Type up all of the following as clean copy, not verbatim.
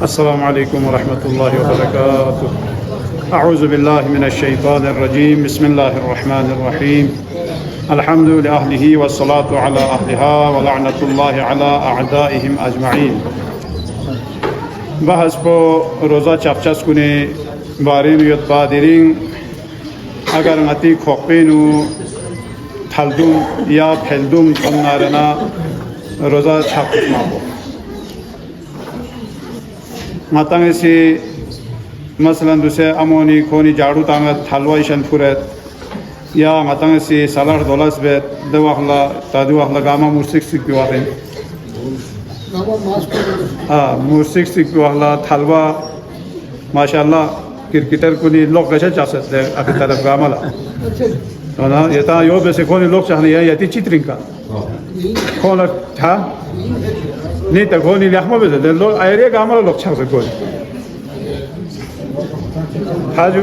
السلام عليكم ورحمة الله وبركاته. أعوذ بالله من الشيطان الرجيم. بسم الله الرحمن الرحيم. الحمد لأهله والصلاة على أهلها ولعنة الله على أعدائهم أجمعين. بحث بو روزا چفچس کنه بارین یاد بادرین اگر نتی خوبینو تلدوم یا پلدوم کنارنا روزا چفچس مابو ماتانگسی مثلا دوسه امونی کونی جارو تانگت تلوایشان پورت یا ماتانگسی سالار دولس بید دواخلا تا دواخلا گاما موسیق سیک بیوارین موسیق سیک بیوارلا تلوا ماشاءالله کرکتر کنی لوگ گشت جاسد ده اکی طرف گامالا اونا یتا یو بسه کونی لوگ چهنی یا یتی چیترین کا کون ها نه تا کونی لحمه بده ده لوگ ایری گامالا لوگ چهسه کونی حاجو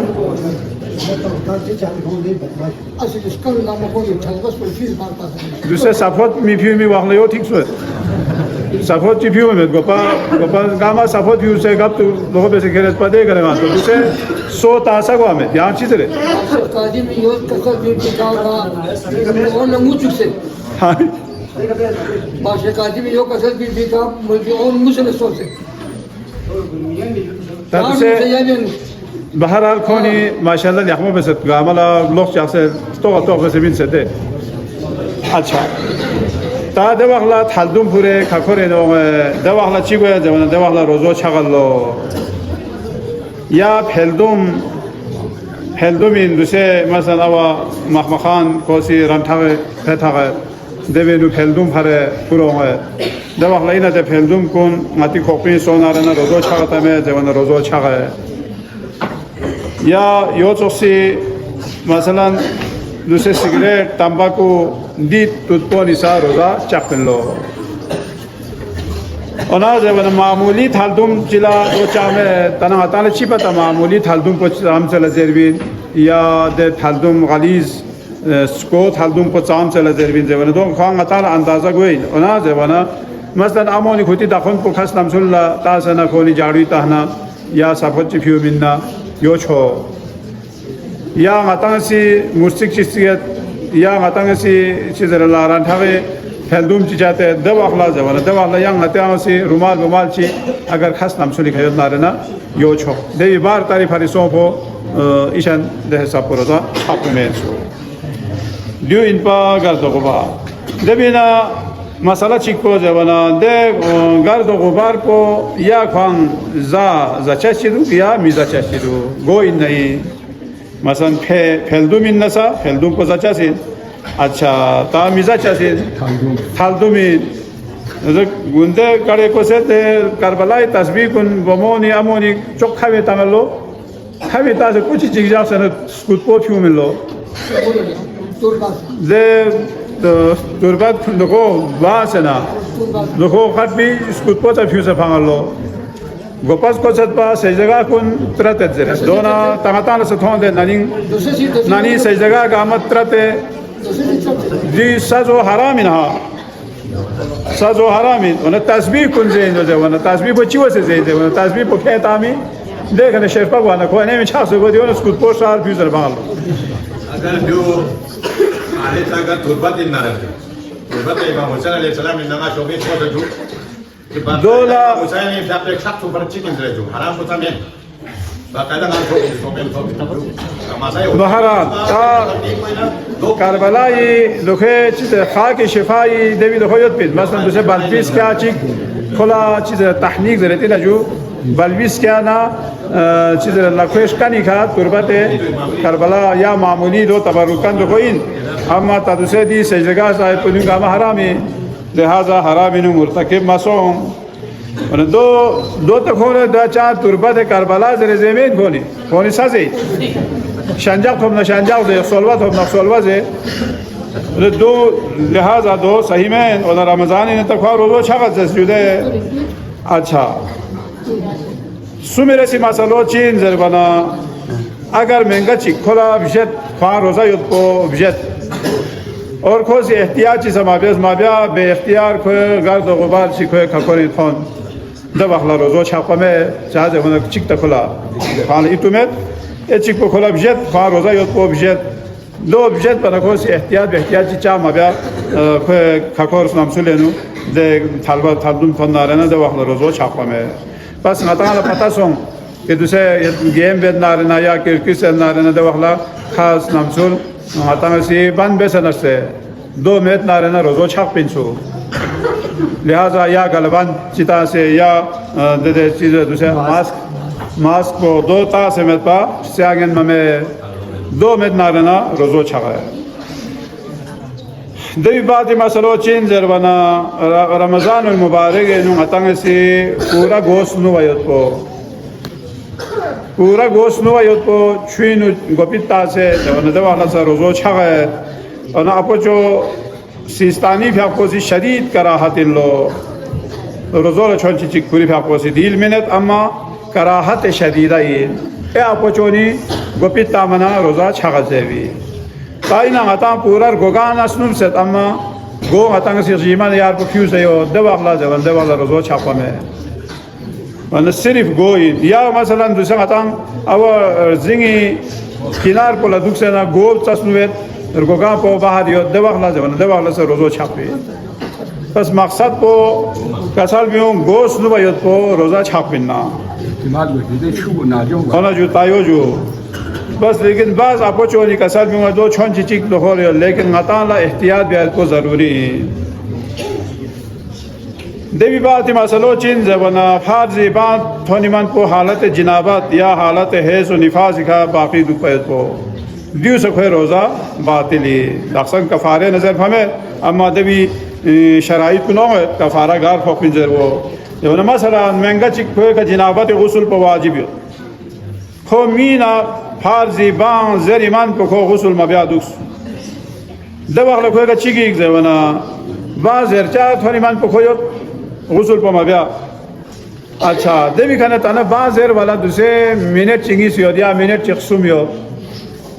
دوسه سفود میپیو می واقعی او تیک شد سفود چی پیو میاد گپا گاما سفود پیو سه گپ تو لوگ بسه کرد پده کنه مان تو دوسه سو تاسا گو آمد یان چیز ره کاجی می یوز کسر بیتی کارا اون نموچک سے باشه کاجی می یوز کسر بیتی کار ملکی اون مسل سوچه تاسه بهرحال کونی ماشاءالله لیحمو بسد گامالا لوگ چهسه تو بسه بین سده अच्छा تا دواخلا تلدوم پوره کاکوره نو دواخلا چی گویا جوان دواخلا روزو چاقلو یا پلدوم این دوسه مثلا اوا مخمخان کوسی رانتاغه پتاغه دوینو پلدوم پره پورونگه دواخلا اینا ده پلدوم کن ماتی کوپین سونارنا روزو چاقتامه جوان روزو چاقه یا یو چوسی مثلا دوسه سیگریت تنباکو دیت تودپو نیسا روزا چاقتن لو اونا جوان معمولی تلدوم چلا دو چامه تنها تانه چی پتا معمولی تلدوم پو چام چلا زیروین یا ده تلدوم غلیز سکو تلدوم پو چام چلا زیروین جوان دو خواه غطال اندازه گوین اونا جوان مثلا امونی خوتی دخون پو کس نمسول تاسنا کونی جاروی تهنا یا سفت چی پیو مننا یو چو یا غطانسی موسیق چیزیت یا غطانسی چیز لاران تاوی پلدوم چی جاته دواخلا جوانا دواخلا یا غطانسی رومال چی اگر خاص نمسولی خیلی نارنا یو چو دیوی بار تاری فریسون پو ایشان ده حساب پروزا حقو میرسو دیو این پا گرد و غبار دبینا مسئله چی کو جوانا ده گرد و غبار پو یا خوان زا چشیدو یا میزا چشیدو گو این نهی مثلا پلدوم این نسا پلدوم کو زا چسید अच्छा ता मिजा चासे थालदुमी गुंडे करे को से करबलाई तस्बीह कुन बमोनी अमोनी चोखावे तांगलो खावे तासे कुछ चीज जासे स्कूट पो फ्यू मिलो जे तुरबात नको वासना नको खत भी स्कूट पो ता फ्यू से फांगलो गोपास को सतपा सही जगह कुन त्रते जरे दोना तांगातान से थोंदे नानी सही जगह गामत त्रते जी साजो हरामिन हा साजो हरामिन उन्हें तस्बीह कुन ज़ेन जो जवाना तस्बीह बच्ची वैसे ज़ेन जवाना तस्बीह पके तामी देखने शेफ पकवाना कोई नहीं मिछा सको दियो ना स्कूट पोस्ट आर फ्यूज़र बांगलो अगर जो आले ताका तुरबत इन नारे तुरबत इमाम हुसैन अलैहिस्सलाम इन नामा शोबे छोटे जो दोला हुसैन इन जाते खत तो पर चिकन जरे जो हराम को तमे बाकायदा नाम को बहरान کربلای لوکه چیز خاک شفایی دوی لوکیت بید مثلا دوسه بلبیس که چیک کلا چیز تحنیک زرتی نجو بلبیس که نه چیز لکوش کنی که تربت کربلا یا معمولی دو تبرکان دو کوین اما تا دوسه دی سجدگاه صاحب کنیم که حرامی لہذا حرامی نو مرتکب مسوم دو تکونه دا چار تربت کربلا زر زمین کنی سازی شنجاق هم نشنجاق ده سولوات هم نسولوات ده دو لحاظ دو صحیح میں اور رمضان این تکوار روزو چقدر جسجوده अच्छा सुमेरे सी मसलो चीन जरबाना अगर महंगा चिखोला विशेष खान रोजा युद्धो विशेष और खोज एहतियात चीज़ माबिया बे इख्तियार को गर्द गुबार चिखोए खकोरी थोन दबखला रोजो छापा में चाहे होना चिक तखला खान इतुमेत ए चिक को खोला बजेट खा रोजा योत को बजेट दो बजेट पर को से एहतियात चा मबया खखोर नाम सुलेनु दे थालबा थादुम फनारना दबखला रोजो छापा में बस नता पता सों कि दूसरे गेम बेद नारना या किस नारना दबखला खास नाम सुल नता से बन बेसन से 2 मेट नारना रोजो छाप पिंसु लिहाजा या गलबान चिता से या दे चीज़ दूसरे मास्क को 2 ता से में पा सियागन में 2 मेट नारना रोजो छागा देवी बात मसलो चीन जरबना रमजान मुबारक नु अतंग से पूरा गोश्त नु आयत को छुइन गोपिता से दवाला से रोजो छागा और आपको जो सिस्तानी फ्याकोसी शदीद कराहत इन लो रोजोल छोंची चिक पूरी फ्याकोसी दिल मिनट अम्मा कराहत शदीदा ये आपको चोनी गोपिता मना रोजा छागा जेवी ताइना आता पूरा गोगान असनुम से अम्मा गो आता से जीमा यार को फ्यूज है दवाला रोजो छापा में वन सिर्फ गो या मसलन दूसरा आता अब जिंगी किनार को लदुक से ना गो चसनुवेत गोगा को बाहर यो दवाला से रोजो छापे बस मकसद को कसल भी गोश्त नुबायत को रोजा छापिना होना जो तायो जो बस लेकिन बाज आपको चोरी कसल भी दो छोन चिक तो हो रही लेकिन मताला एहतियात भी को ज़रूरी देवी बात मसलो चीन जबना फार्जी बात थोनी मन को हालत जिनाबत या हालत हैज़ व निफास का बाकी दुपैत को दियो सखोए रोज़ा बातिली अक्सर कफ़ारे नज़र हमें अम्मा देवी शराइत को ना है कफ़ारा गार फोकिन जर वो जब ना मसला महंगा चिक खोए का जिनाबत गुस्ल पर वाजिब हो खो मीना फार्जी बां जर ईमान को खो गुस्ल मबिया दुस दवाखला खोए का चिकी एक जवना बां जर चार थोड़ी ईमान को खोयो गुस्ल पर मबिया अच्छा देवी खाने ताना बां जर वाला दूसरे मिनट चिंगी सियोदिया मिनट चिक्सुमियो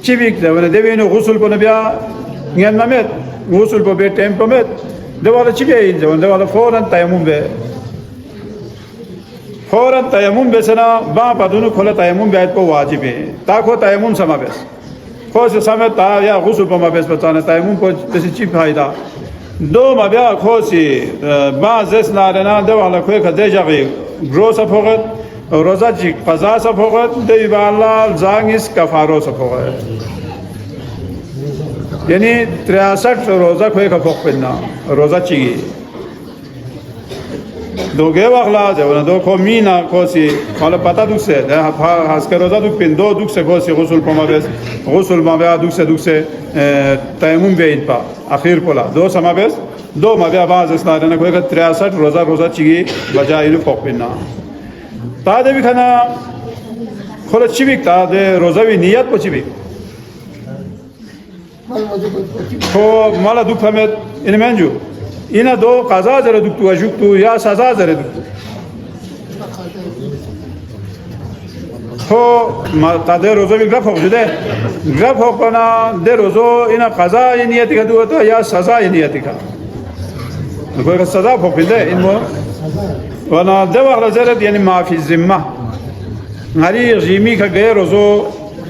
चिबिक जवना देवी ने गुस्ल पर नबिया न्यान ममेत गुस्ल पर बे टेम्प ममेत दवाला चिबिया इन जवन दवाला फौरन तयमुम बेसना बा पदुनु खोला तयमुम बैत को वाजिब है ताको तयमुम समावेश खो से समय ता या गुस्ल पर मबेस बताने तयमुम को जैसे चिप फायदा दो मबिया खो से बा जस नारना दवाला खोए खदे जागे ग्रो सफोगत रोजा जी कज़ा सफोगत देवाला जांगिस कफारो सफोगत यानी 63 रोजा खोए का फोक पिना रोजा चिगी दो गे वाखला जवना दो को मीना कोसी माला पता दुख से हास के रोजा दुख पिन दो दुख से कोसी गुस्ल पमाबेस गुस्ल माबे दुख से तयमुम बेइन पा आखिर पोला दो समाबेस दो माबे आवाज स्नारना कोई का 63 रोजा चिगी बजाय नु फोक पिना ता देवी खाना खोला चिबिक ता दे रोजा भी नियत को चिबिक खो माला दुख में इन मंजू इना दो कज़ा जरे दुख तू अजुक तू या सज़ा जरे दुख खो तादे रोज़ो भी ग्रफ हो जुदे ग्रफ हो पना दे रोज़ो इना कज़ा ये नियति का दुआ तो या सज़ा ये नियति का कोई का सज़ा हो फिर दे इनको वना दे वाला जरे यानी माफ़ी ज़िम्मा हरी ज़िम्मी का गए रोज़ो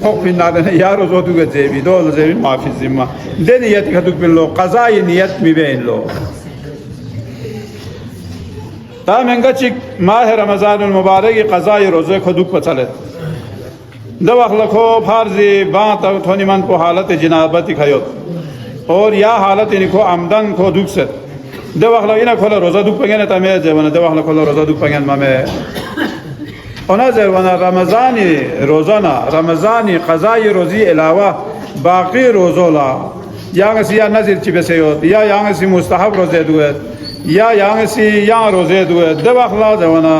हो फिर ना देने या रोज़ो तू के ज़ेबी दो ज़ेबी माफ़ी ज़िम्मा दे नियति का दुख फिर लो कज़ा ये नियत में बेन लो ता महंगा चिक माह रमज़ान मुबारक कज़ा रोज़े को दुख पचले दवाख लखो फार्जी बात थोनी मन को हालत जिनाबती खायो और या हालत इनको आमदन को दुख से दवाख लगिना खोला रोज़ा दुख पगेन तमे जवना दवाख लखो रोज़ा दुख पगेन मामे ओना जवना रमज़ानी रोज़ाना रमज़ानी कज़ा रोज़ी अलावा बाकी रोज़ोला यांग सिया नज़र चिबसे या यांग सी मुस्तहब रोज़े दुए या यहाँ से यहाँ रोज़े दुए दवाखला जवाना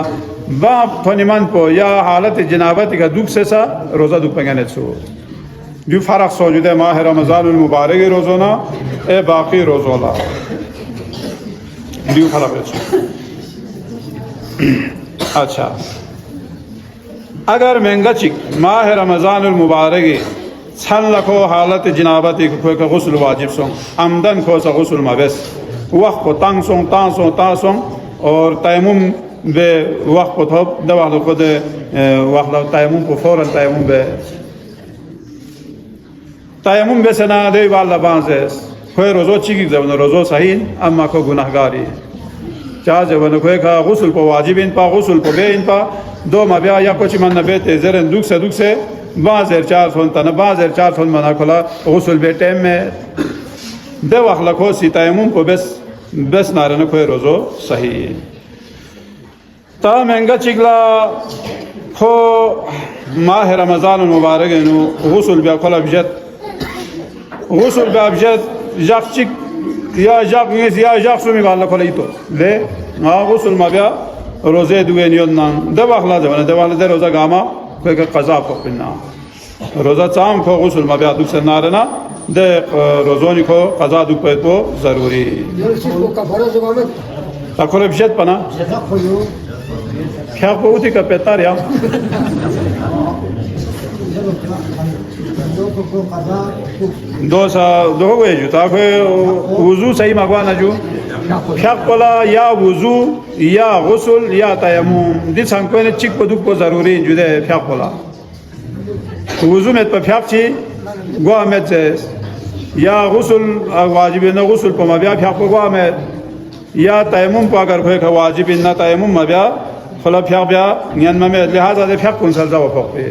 बाप थोनीमान पो या हालत जनाबत का दुख से सा रोज़ा दुख पगने छो जो फ़र्क सोजुदे माह रमज़ान मुबारक रोज़ोना ए बाकी रोज़ोला जो फ़र्क है अच्छा अगर महंगा चिक माह रमज़ान मुबारक छन लखो हालत जनाबत को गुस्ल वाजिब सों आमदन को सा गुस्ल मबेस वक्त को तांग सोंग और तयमुम به وقت خطب ده وقت خود وقت تیمم کو فورا تیمم به تیمم به سنا ده والا بانزس کوئی روزو چیکی زبان روزو صحیح اما کو گناهگاری چا زبان کوئی کا غسل پا واجب این پا غسل پا به این پا دو ما بیا یا کچھ من نبیت زرن دوک سے بازر 400 تن بازر 400 منا کلا غسل به ٹائم میں ده وقت لکو سی تیمم کو بس نارن کوئی روزو صحیح تا منگا چگلا خو ماه رمضان المبارک نو غسل بیا کلا بجد غسل بیا بجد جاق چک یا جاق نیز یا جاق سومی بالا کلا ایتو لے غسل ما بیا روزه دوین یونان ده وقت لازم ده وقت ده روزه گاما کوئی قضا کو پنا روزه چام کو غسل ما بیا دوک نارنا ده روزونی کو قضا دوک پو ضروری تا کلا بجد پنا क्या बहुत ही कपेतार यार दो गए जो ताकि वुज़ू सही मगवाना जो क्या कोला या वुज़ू या गुस्ल या तयम्मुम दिस हमको ने चिक पदुक को ज़रूरी जुदे क्या कोला वुज़ू में तो क्या ची गुआ में या गुस्ल वाजिब न गुस्ल को मबिया क्या को गुआ में या तयम्मुम को अगर कोई का वाजिब न तयम्मुम मबिया खला फ्याक ब्या न्यान में लिहाजा दे फ्याक कुंसल जाओ फोके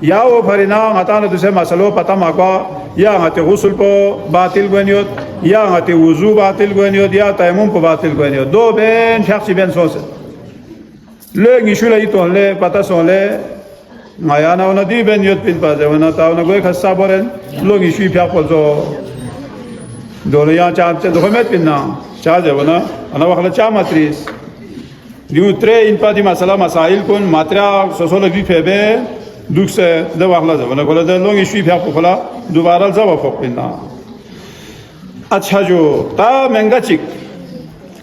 या वो फरिना हताना दूसरे मसलो पता माका या हते गुस्ल पो बातिल गनियोत या हते वुज़ू बातिल गनियोत या तयम्मुम पो बातिल गनियोत दो बेन फ्याक सी बेन सोसे ले गिशुला इतो ले पता सोले माया ना उना दी बेन योत पिन पाजे वना ताव ना कोई खस्सा बोरेन लो गिशु फ्याक पो जो दोले या चाप चे दोमेत पिना चाजे वना अना वखला चा मात्रिस यूँ त्रे इन पादी मसला मसाइल कौन मात्रा सोसोल भी फेबे दुख से दवाखला जब ना कोला लोग इश्वी फ्याक पोखला दोबारा जब फोक पिना अच्छा जो ता महंगा चिक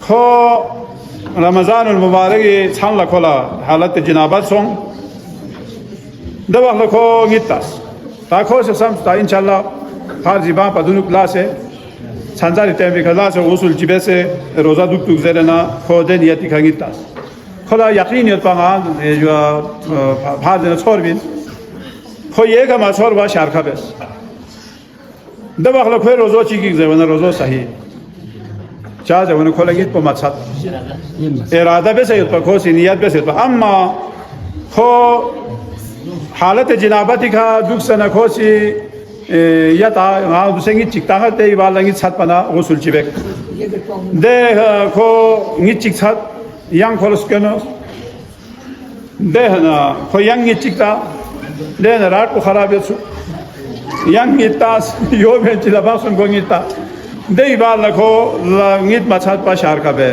खो रमज़ान मुबारक ये छान लखोला हालत जनाबत सोंग दवाखला खो गितास ता खो से सम ता इंशाल्लाह हर जिबा पदुनुक ला से संसारी टाइम भी खला से उसूल जिबे से रोज़ा दुख दुख ज़रना खो दे नियति खंगितास खला यकीन यत पांगा जो भाज न छोड़ बिन खो ये का माछोर बा शारखा बेस दबाखला खो रोज़ो चिकी ज़वन रोज़ो सही चाह ज़वन खोला गित पो मच्छत इरादा बेस यत पा खो सिनियत बेस यत पा अम्मा खो हालत जनाबती का दुख सना खो सी या ता हाँ दूसरे चिकता है ते वाला गित छत पना गुस्ल चिबेक दे खो गित चिक छत yang kolos kenos dehna ko yang chitta dehna rat ko kharab yesu yang itas yo ben chila basun gongita dei bala ko ngit machat pa shar ka be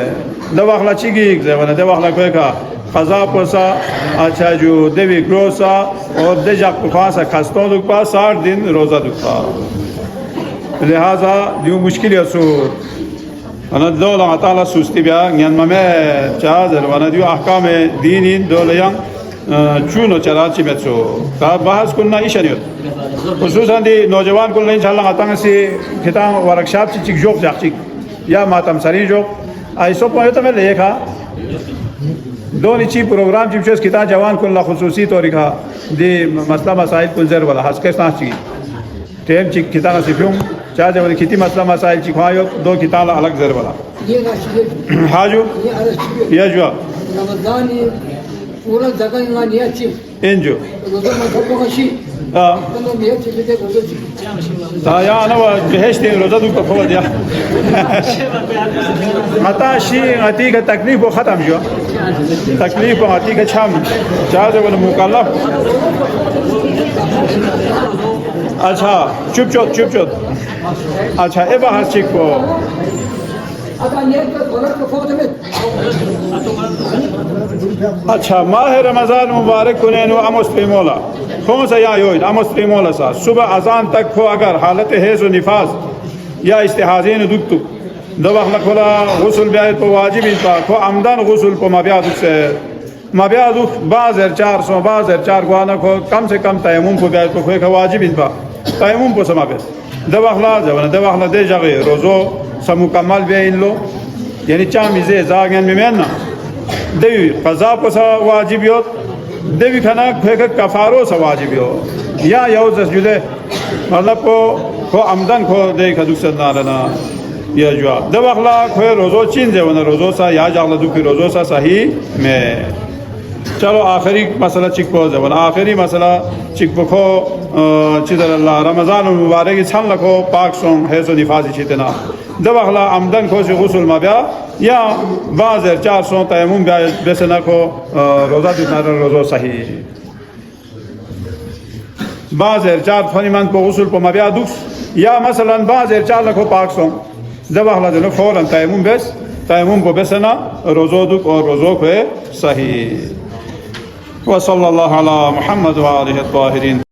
dawakhla chigi zewana dawakhla ko ka qaza posa acha ju devi grosa और देजा कुफासा खस्तों दुखा 60 दिन रोज़ा दुखा लिहाजा जो मुश्किल है सो أنا الدولة عطالة سوستي بيا يعني ما جازر وأنا ديو أحكام ديني دولة ين شونو چراشي بتشو كاب بحث كنا إيش أنيوت خصوصا دي نوجوان كلنا إن شاء الله عطانا سي كتاب وركشاب سي تيك جوك جاكتيك يا ما تمسري جوك أي سو پوهه تمه ليكا دوني چي پروگرام چي بچوس كتاب جوان كلنا خصوصي طريقة دي مسلا مسائل كل زر ولا حس كيس ناشي تيم چي كتاب سيفيوم चाहे वाले कितनी मसला मसाइल चिखवायो दो किताब अलग जर वाला हाजू ये जो रमज़ान पूरा जगह ना निया ची इंजो रोज़ा मतलब को शी तो निया ची बेटे रोज़ा ची ताया ना वो बेहश्त रोज़ा दूँ कफ़ो दिया मता शी आती का तकलीफ वो ख़त्म जो तकलीफ आती का छाम चाहे वाले मुकाल्लफ अच्छा चुप चुप अच्छा ए बाहर चिक को अच्छा माह रमज़ान मुबारक कुनैनो अमस प्रेमोला कौन सा या योइद अमस प्रेमोला सा सुबह अजान तक को अगर हालत है सो निफास या इस्तिहाज़ीन दुक्तुक दवाखला खोला गुस्ल ब्याह तो वाजिब इंता को आमदान गुस्ल को मब्यादुक से मब्यादुक बाज़र 400 बाज़र 4 गुआना को कम से कम तयम्मुम को ब्याह को कोई का वाजिब इंता तयम्मुम को समावेश दवाखला जवान दवाखला दे जागे रोज़ो समुकम्मल बेइन लो यानी चामिज़े जागन में ना देवी कज़ा को सा वाजिब यो देवी खाना खोए कफारो सा वाजिब यो या यो जुदे मतलब को आमदन को दे खदुसत नारना या जवाब दबखला खोए रोज़ो चीन जे वना रोज़ो सा या जागला दुखी रोज़ो सा सही में चलो आखिरी मसला चिक्को जवन आखिरी मसला चिक्को को चिदर अल्लाह रमज़ान मुबारक छन लखो पाक सोम है सो निफाजी चितना दबखला आमदन को से गुस्ल मब्या या बाज़र 400 तयमुम बेसना को रोज़ा दुना रोज़ो सही बाज़र 4 फनीमान को गुस्ल को मब्या दुख या मसलन बाज़र 4 लखो पाक सोम दबखला जनो फौरन तयमुम को बेसना रोज़ो दुख और रोज़ो को सही वसल्लल्लाहु अला मुहम्मद व आलिहि त्वाहिरीन।